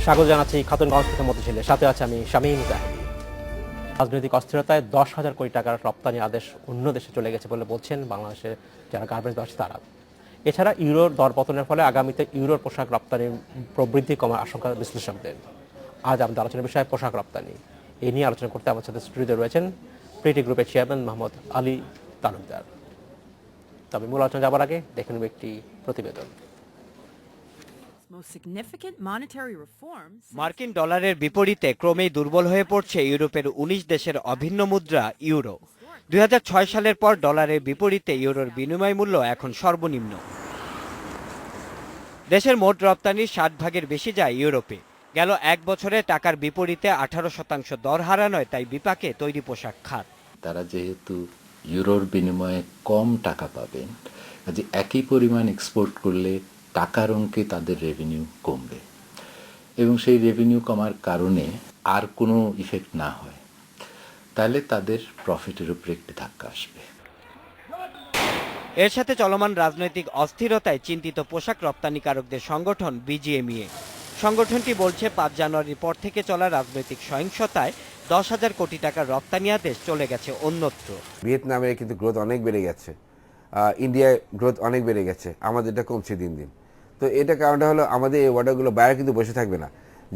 স্বাগত জানাচ্ছি খাতুনগঞ্জ থেকে মতিঝিলে, সাথে আছে আমি শামীম জাহিদি। রাজনৈতিক অস্থিরতায় 10,000 কোটি টাকার রপ্তানি আদেশ অন্য দেশে চলে গেছে বলে বলছেন বাংলাদেশের যারা গার্মেন্টস আছে তারা। এছাড়া ইউরোর দরপতনের ফলে আগামীতে ইউরোর পোশাক রপ্তানির প্রবৃদ্ধি কমার আশঙ্কা বিশ্লেষকদের। আজ আমাদের আলোচনার বিষয় পোশাক রপ্তানি। এই নিয়ে আলোচনা করতে আমার সাথে স্টুডিওতে রয়েছেন প্রিটি গ্রুপের চেয়ারম্যান মোহাম্মদ আলী তালুকদার। তবে মূল আলোচনা যাবার আগে দেখে নেব একটি প্রতিবেদন। মার্কিন ডলারের বিপরীতে ক্রমেই দুর্বল হয়ে পড়ছে ইউরোপের ১৯ দেশের অভিন্ন মুদ্রা ইউরো। ২০০৬ সালের পর ডলারের বিপরীতে ইউরোর বিনিময় মূল্য এখন সর্বনিম্ন। দেশের মোট রপ্তানির ৬০ ভাগের বেশি যায় ইউরোপে। গেল এক বছরে টাকার বিপরীতে ১৮% দর হারানোয় তাই বিপাকে তৈরি পোশাক খাত। তারা যেহেতু ইউরোর বিনিময়ে কম টাকা পাবেন, কাজে একই পরিমাণ এক্সপোর্ট করলে টাকার অঙ্কে তাদের রেভিনিউ কমবে এবং সেই রেভিনিউ কমার কারণে আর কোনো ইফেক্ট না হয়, তাহলে তাদের প্রফিটের উপরে একটি ধাক্কা আসবে। এর সাথে চলমান রাজনৈতিক অস্থিরতায় চিন্তিত পোশাক রপ্তানিকারকদের সংগঠন বিজিএমইএ। সংগঠনটি বলছে ৫ জানুয়ারির পর থেকে চলা রাজনৈতিক সহিংসতায় ১০,০০০ কোটি টাকার রপ্তানি আদেশ চলে গেছে অন্যত্র। ভিয়েতনামে কিন্তু গ্রোথ অনেক বেড়ে গেছে, ইন্ডিয়ায় গ্রোথ অনেক বেড়ে গেছে, আমাদের এটা কমছে দিন দিন। তো এটা কারণটা হলো আমাদের এই অর্ডারগুলো বায়ার কিন্তু বসে থাকবে না,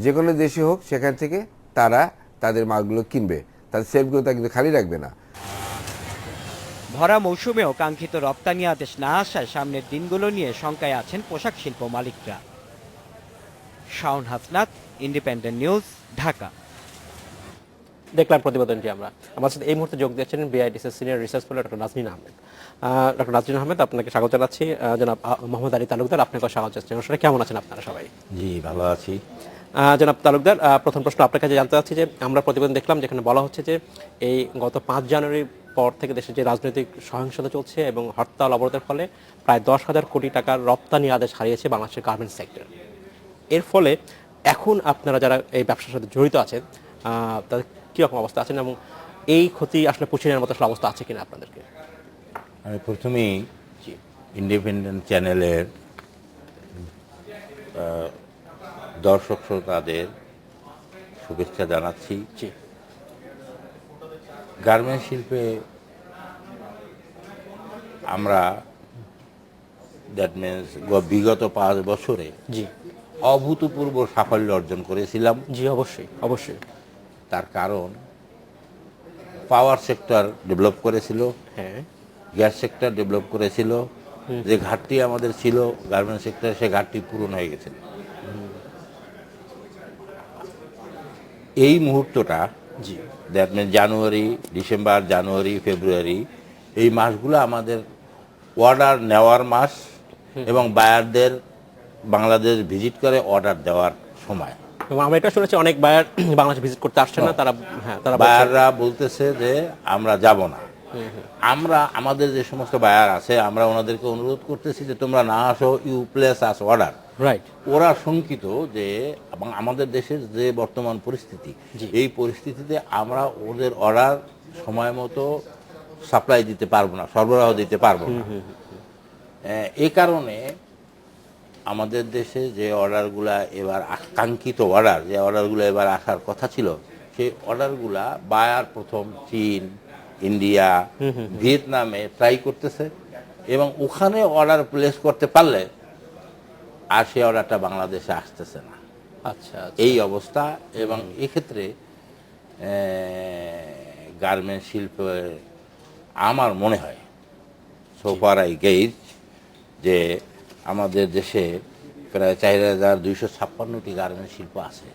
যে কোনো দেশে হোক সেখান থেকে তারা তাদের মালগুলো কিনবে, তাদের সেলফগুলো তা কিন্তু খালি রাখবে না। ভরা মৌসুমেও কাঙ্ক্ষিত রপ্তানি আদেশ না আসায় সামনের দিনগুলো নিয়ে শঙ্কায় আছেন পোশাক শিল্প মালিকরা। Shaon Hasnat, Independent News, Dhaka. দেখলাম প্রতিবেদনটি আমরা। আমার সাথে এই মুহূর্তে যোগ দিয়েছেন বিআইডিসির senior research fellow doctor Nazneen Ahmed. Doctor Nazneen Ahmed, আপনাকে স্বাগত জানাচ্ছি। জনাব মোহাম্মদ আলী তালুকদার, আপনাকে স্বাগত জানাচ্ছি। আসলে কেমন আছেন আপনারা সবাই? জি, ভালো আছি। জনাব তালুকদার, প্রথম প্রশ্ন আপনার কাছে জানতে চাচ্ছি যে আমরা প্রতিবেদন দেখলাম যেখানে বলা হচ্ছে যে এই গত ৫ জানুয়ারির পর থেকে দেশে যে রাজনৈতিক সহিংসতা চলছে এবং হরতাল অবরোধের ফলে প্রায় ১০,০০০ কোটি টাকার রপ্তানি আদেশ হারিয়েছে বাংলাদেশের গার্মেন্টস সেক্টর। এর ফলে এখন আপনারা যারা এই ব্যবসার সাথে জড়িত আছেন তাদের কীরকম অবস্থা আছেন এবং এই ক্ষতি আসলে পুষিয়ে নেওয়ার মতো অবস্থা আছে কিনা আপনাদেরকে? আমি প্রথমেই ইন্ডিপেন্ডেন্ট চ্যানেলের দর্শক শ্রোতাদের শুভেচ্ছা জানাচ্ছি। গার্মেন্টস শিল্পে আমরা দ্যাট মিনস বিগত ৫ বছরে অভূতপূর্ব সাফল্য অর্জন করেছিলাম। জি, অবশ্যই অবশ্যই। তার কারণ পাওয়ার সেক্টর ডেভেলপ করেছিল, হ্যাঁ, গ্যাস সেক্টর ডেভেলপ করেছিল। যে ঘাটতি আমাদের ছিল গার্মেন্টস সেক্টরে, সে ঘাটতি পূরণ হয়ে গেছিল। এই মুহূর্তটা দ্যাট মিনস জানুয়ারি, ডিসেম্বর, জানুয়ারি, ফেব্রুয়ারি, এই মাসগুলো আমাদের অর্ডার নেওয়ার মাস এবং বায়ারদের বাংলাদেশ ভিজিট করে অর্ডার দেওয়ার সময়। এবং আমরা এটা শুনেছি অনেক বায়ার বাংলাদেশ ভিজিট করতে আসছে না, তারা বায়াররা বলতেছে যে আমরা যাব না। আমরা আমাদের যে সমস্ত বায়ার আছে আমরা ওনাদেরকে অনুরোধ করতেছি যে তোমরা না আসো, you place us order. Right. ওরা শঙ্কিত যে আমাদের দেশের যে বর্তমান পরিস্থিতি, এই পরিস্থিতিতে আমরা ওদের অর্ডার সময় মতো সাপ্লাই দিতে পারবো না, সরবরাহ দিতে পারবো না। এই কারণে আমাদের দেশে যে অর্ডারগুলা এবার কাঙ্ক্ষিত অর্ডার, যে অর্ডারগুলো এবার আসার কথা ছিল, সেই অর্ডারগুলা বায়ার প্রথম চীন, ইন্ডিয়া, ভিয়েতনামে ট্রাই করতেছে এবং ওখানে অর্ডার প্লেস করতে পারলে আর সেই অর্ডারটা বাংলাদেশে আসতেছে না। আচ্ছা, এই অবস্থা। এবং এক্ষেত্রে গার্মেন্টস শিল্পে আমার মনে হয় সো ফার আই গেজ যে আমাদের দেশে প্রায় ৪,২৫৬টি গার্মেন্টস শিল্প আছে।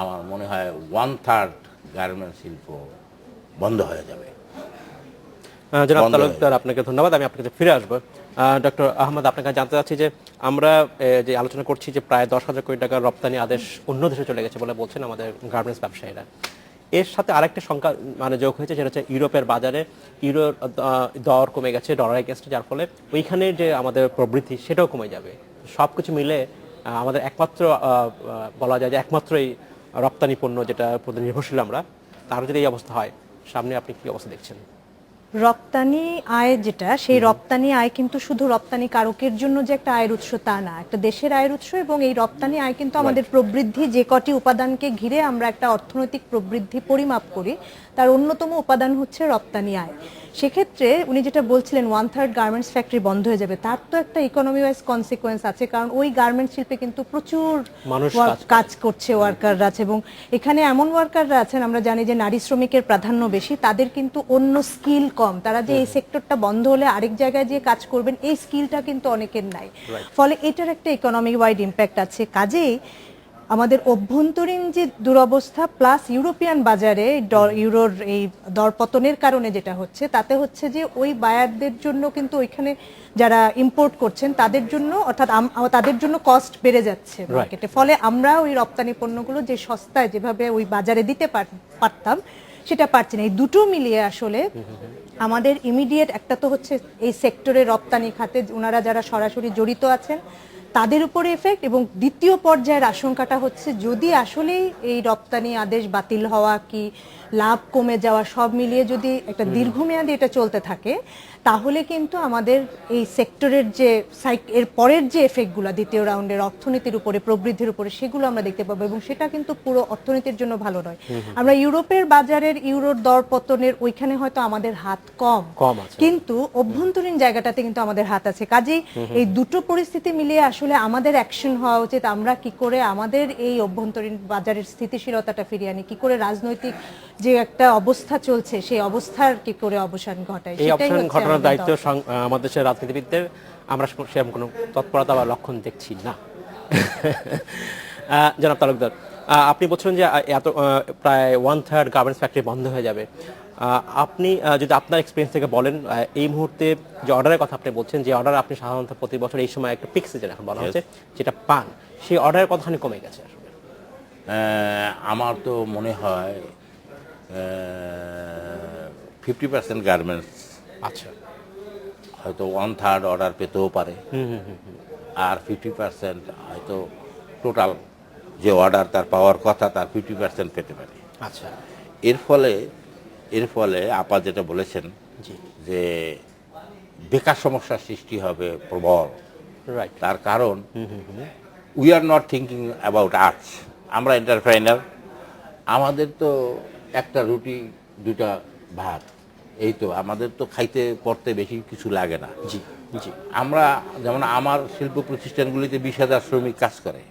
আমার মনে হয় 1/3 গার্মেন্টস শিল্প বন্ধ হয়ে যাবে। জনাব তালুকদার, আপনাকে ধন্যবাদ। আমি আপনার কাছে ফিরে আসবো। ডক্টর আহমদ, আপনাকে জানতে চাচ্ছি যে আমরা যে আলোচনা করছি যে প্রায় ১০,০০০ কোটি টাকার রপ্তানি আদেশ অন্য দেশে চলে গেছে বলে বলছেন আমাদের গার্মেন্টস ব্যবসায়ীরা। এর সাথে আরেকটা সংখ্যা যোগ হয়েছে, সেটা হচ্ছে ইউরোপের বাজারে ইউরোর দর কমে গেছে ডলার এগেইনস্টে, যার ফলে ওইখানে যে আমাদের প্রবৃদ্ধি সেটাও কমে যাবে। সব কিছু মিলে আমাদের একমাত্র বলা যায় যে একমাত্রই রপ্তানি পণ্য যেটা প্রতি নির্ভরশীল আমরা, তার যদি এই অবস্থা হয়, সামনে আপনি কী অবস্থা দেখছেন? রপ্তানি আয় যেটা, সেই রপ্তানি আয় কিন্তু শুধু রপ্তানি কারকের জন্য যে একটা আয়ের উৎস তা না, একটা দেশের আয়ের উৎস। এবং এই রপ্তানি আয় কিন্তু আমাদের প্রবৃদ্ধি, যে কটি উপাদানকে ঘিরে আমরা একটা অর্থনৈতিক প্রবৃদ্ধি পরিমাপ করি, তার অন্যতম উপাদান হচ্ছে রপ্তানি আয়। সেক্ষেত্রে উনি যেটা বলছিলেন 1/3 গার্মেন্টস ফ্যাক্টরি বন্ধ হয়ে যাবে, তার তো একটা ইকোনমি ওয়াইজ কনসিকোয়েন্স আছে, কারণ ওই গার্মেন্টস শিল্পে কিন্তু প্রচুর মানুষ কাজ করছে, ওয়ার্কাররা আছে। এবং এখানে এমন ওয়ার্কাররা আছেন, আমরা জানি যে নারী শ্রমিকের প্রাধান্য বেশি, তাদের কিন্তু অন্য স্কিল কম, তারা যে এই সেক্টরটা বন্ধ হলে আরেক জায়গায় যে কাজ করবেন এই স্কিলটা কিন্তু অনেকের নাই। ফলে এটার একটা ইকোনমি ওয়াইড ইম্প্যাক্ট আছে। কাজেই আমাদের অভ্যন্তরীণ যে দুরবস্থা প্লাস ইউরোপিয়ান বাজারে ইউরোর এই দরপতনের কারণে যেটা হচ্ছে, তাতে হচ্ছে যে ওই বায়ারদের জন্য কিন্তু ওইখানে যারা ইম্পোর্ট করছেন তাদের জন্য, অর্থাৎ তাদের জন্য কস্ট বেড়ে যাচ্ছে মার্কেটে। ফলে আমরা ওই রপ্তানি পণ্যগুলো যে সস্তায় যেভাবে ওই বাজারে দিতে পারতাম সেটা পারছি না। এই দুটো মিলিয়ে আসলে আমাদের ইমিডিয়েট একটা তো হচ্ছে এই সেক্টরে রপ্তানি খাতে ওনারা যারা সরাসরি জড়িত আছেন তাদের উপরে এফেক্ট, এবং দ্বিতীয় পর্যায়ের আশঙ্কাটা হচ্ছে যদি আসলেই এই রপ্তানি আদেশ বাতিল হওয়া কি লাভ কমে যাওয়া সব মিলিয়ে যদি একটা দীর্ঘমেয়াদী এটা চলতে থাকে, তাহলে কিন্তু আমাদের এই সেক্টরের যে এর পরের যে এফেক্টগুলো দ্বিতীয় রাউন্ডের অর্থনীতির উপরে, প্রবৃদ্ধির উপরে, সেগুলো আমরা দেখতে পাবো, এবং সেটা কিন্তু পুরো অর্থনীতির জন্য ভালো নয়। আমরা ইউরোপের বাজারের ইউরোর দর পতনের ওইখানে হয়তো আমাদের হাত কম আছে, কিন্তু অভ্যন্তরীণ জায়গাটাতে কিন্তু আমাদের হাত আছে। কাজেই এই দুটো পরিস্থিতি মিলিয়ে আসলে আমাদের অ্যাকশন হওয়া উচিত। আমরা কি করে আমাদের এই অভ্যন্তরীণ বাজারের স্থিতিশীলতাটা ফিরিয়ে আনি, কি করে রাজনৈতিক যে একটা অবস্থা চলছে সেই অবস্থার কি করে অবসান ঘটায়, এই সেটাই অবসান হচ্ছে ঘটানোর আমাদের দায়িত্ব দরকার। আমাদের দেশের রাজনীতিবিদদের। আমরা সেরকম কোনো তৎপরতা বা লক্ষণ দেখছি না। জনাব তালুকদার, আপনি বলছিলেন যে এত প্রায় 1/3 গার্মেন্টস ফ্যাক্টরি বন্ধ হয়ে যাবে। আপনি যদি আপনার এক্সপিরিয়েন্স থেকে বলেন, এই মুহূর্তে যে অর্ডারের কথা আপনি বলছেন, যে অর্ডার আপনি সাধারণত প্রতি বছর এই সময় একটা পিক সিজন এখন বলা হচ্ছে যেটা পান, সেই অর্ডারের কতখানি কমে গেছে আসলে? আমার তো মনে হয় 50% গার্মেন্টস আচ্ছা, হয়তো 1/3 অর্ডার পেতেও পারে, আর 50% হয়তো টোটাল যে অর্ডার তার পাওয়ার কথা তার 50% পেতে পারে। আচ্ছা, এর ফলে আপা যেটা বলেছেন জি, যে বেকার সমস্যার সৃষ্টি হবে প্রবল। রাইট। তার কারণ we are not thinking about arts. আমরা এন্টারপ্রাইনার, আমাদের তো একটা রুটি দুটা ভাত, এই তো আমাদের তো খাইতে পড়তে বেশি কিছু লাগে না। জি জি, আমরা যেমন আমার শিল্প প্রতিষ্ঠানগুলিতে 20,000 শ্রমিক কাজ করে।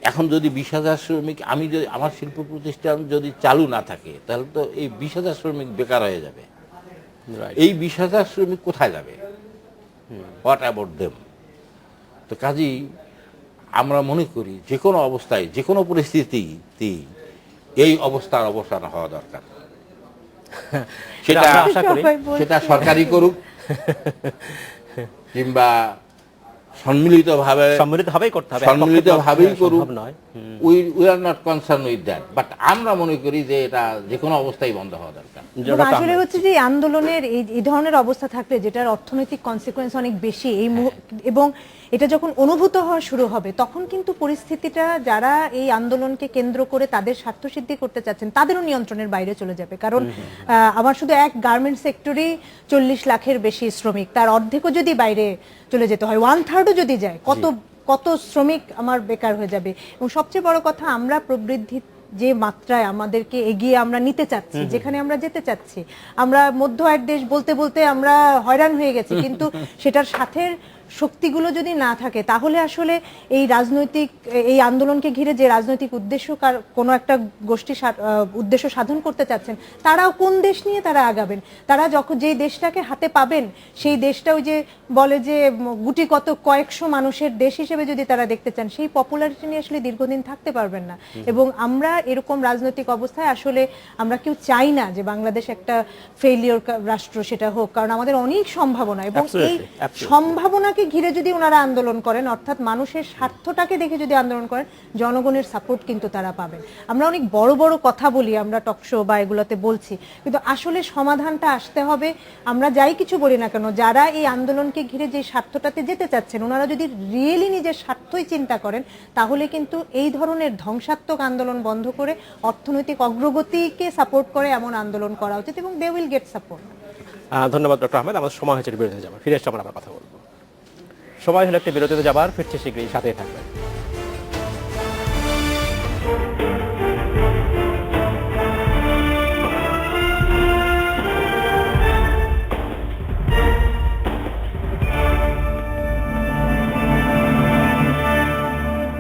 এখন যদি 20,000 শ্রমিক, আমি যদি আমার শিল্প প্রতিষ্ঠান যদি চালু না থাকে তাহলে তো এই 20,000 শ্রমিক বেকার হয়ে যাবে। রাইট। এই 20,000 শ্রমিক কোথায় যাবে? What about them? তো কাজেই আমরা মনে করি যে কোনো অবস্থায়, যে কোনো পরিস্থিতিতেই এই অবস্থার অবসান হওয়া দরকার। সেটা আমরা আশা করি সবাই বলছে। সেটা সরকারি করুক কিংবা সম্মিলিতভাবেই করতে হবে, সম্মিলিতভাবেই করুক, সম্ভব নয়। We are not concern with that, but আমরা মনে করি যে এটা যে কোনো অবস্থায় বন্ধ হওয়া দরকার। এবং আসলে হচ্ছে যে আন্দোলনের এই ধরনের অবস্থা থাকলে যেটার অর্থনৈতিক কনসিকোয়েন্স অনেক বেশি এবং এটা যখন অনুভূত হওয়া শুরু হবে তখন কিন্তু পরিস্থিতিটা যারা এই আন্দোলনকে কেন্দ্র করে তাদের স্বার্থসিদ্ধি করতে চাচ্ছেন তাদেরও নিয়ন্ত্রণের বাইরে চলে যাবে। কারণ আমার শুধু এক গার্মেন্টস সেক্টরেই 40 লাখের বেশি শ্রমিক, তার অর্ধেকও যদি বাইরে চলে যেতে হয়, 1/3ও যদি যায়, কত শ্রমিক আমার বেকার হয়ে যাবে। এবং সবচেয়ে বড় কথা, আমরা প্রবৃদ্ধি যে মাত্রায় আমাদেরকে এগিয়ে আমরা নিতে চাচ্ছি, যেখানে আমরা যেতে চাচ্ছি, আমরা মধ্য আয়ের দেশ বলতে বলতে আমরা হয়রান হয়ে গেছি, কিন্তু সেটার সাথে শক্তিগুলো যদি না থাকে তাহলে আসলে এই রাজনৈতিক এই আন্দোলনকে ঘিরে যে রাজনৈতিক উদ্দেশ্য কোনো একটা গোষ্ঠী উদ্দেশ্য সাধন করতে চাচ্ছেন, তারাও কোন দেশ নিয়ে তারা আগাবেন? তারা যখন যেই দেশটাকে হাতে পাবেন সেই দেশটা ওই যে বলে যে গুটি কত কয়েকশো মানুষের দেশ হিসেবে যদি তারা দেখতে চান, সেই পপুলারিটি নিয়ে আসলে দীর্ঘদিন থাকতে পারবেন না। এবং আমরা এরকম রাজনৈতিক অবস্থায় আসলে আমরা কেউ চাই না যে বাংলাদেশ একটা ফেইলিওর রাষ্ট্র সেটা হোক, কারণ আমাদের অনেক সম্ভাবনা, এবং এই সম্ভাবনাকে ঘিরে যদি ওনারা আন্দোলন করেন, অর্থাৎ মানুষের স্বার্থটাকে দেখে যদি আন্দোলন করেন, জনগণের সাপোর্ট কিন্তু তারা পাবেন। আমরা অনেক বড় বড় কথা বলি, আমরা টকশো বা এগুলোতে বলছি, কিন্তু আসলে সমাধানটা আসতে হবে। আমরা যাই কিছু বলি না কেন, যারা এই আন্দোলনকে ঘিরে যে স্বার্থটাতে যেতে চাচ্ছেন, ওনারা যদি রিয়েলি নিজের স্বার্থই চিন্তা করেন, তাহলে কিন্তু এই ধরনের ধ্বংসাত্মক আন্দোলন বন্ধ করে অর্থনৈতিক অগ্রগতিকে সাপোর্ট করে এমন আন্দোলন করা উচিত, এবং দে উইল গেট সাপোর্ট। ধন্যবাদ ডক্টর আহমেদ। আমাদের সময় হয়েছে বিরতিতে যাবার, ফিরে এসে আমরা আবার কথা বলবো। সময় হলো একটি বিরতিতে যাবার, ফিরছে শীঘ্রই, সাথেই থাকবেন।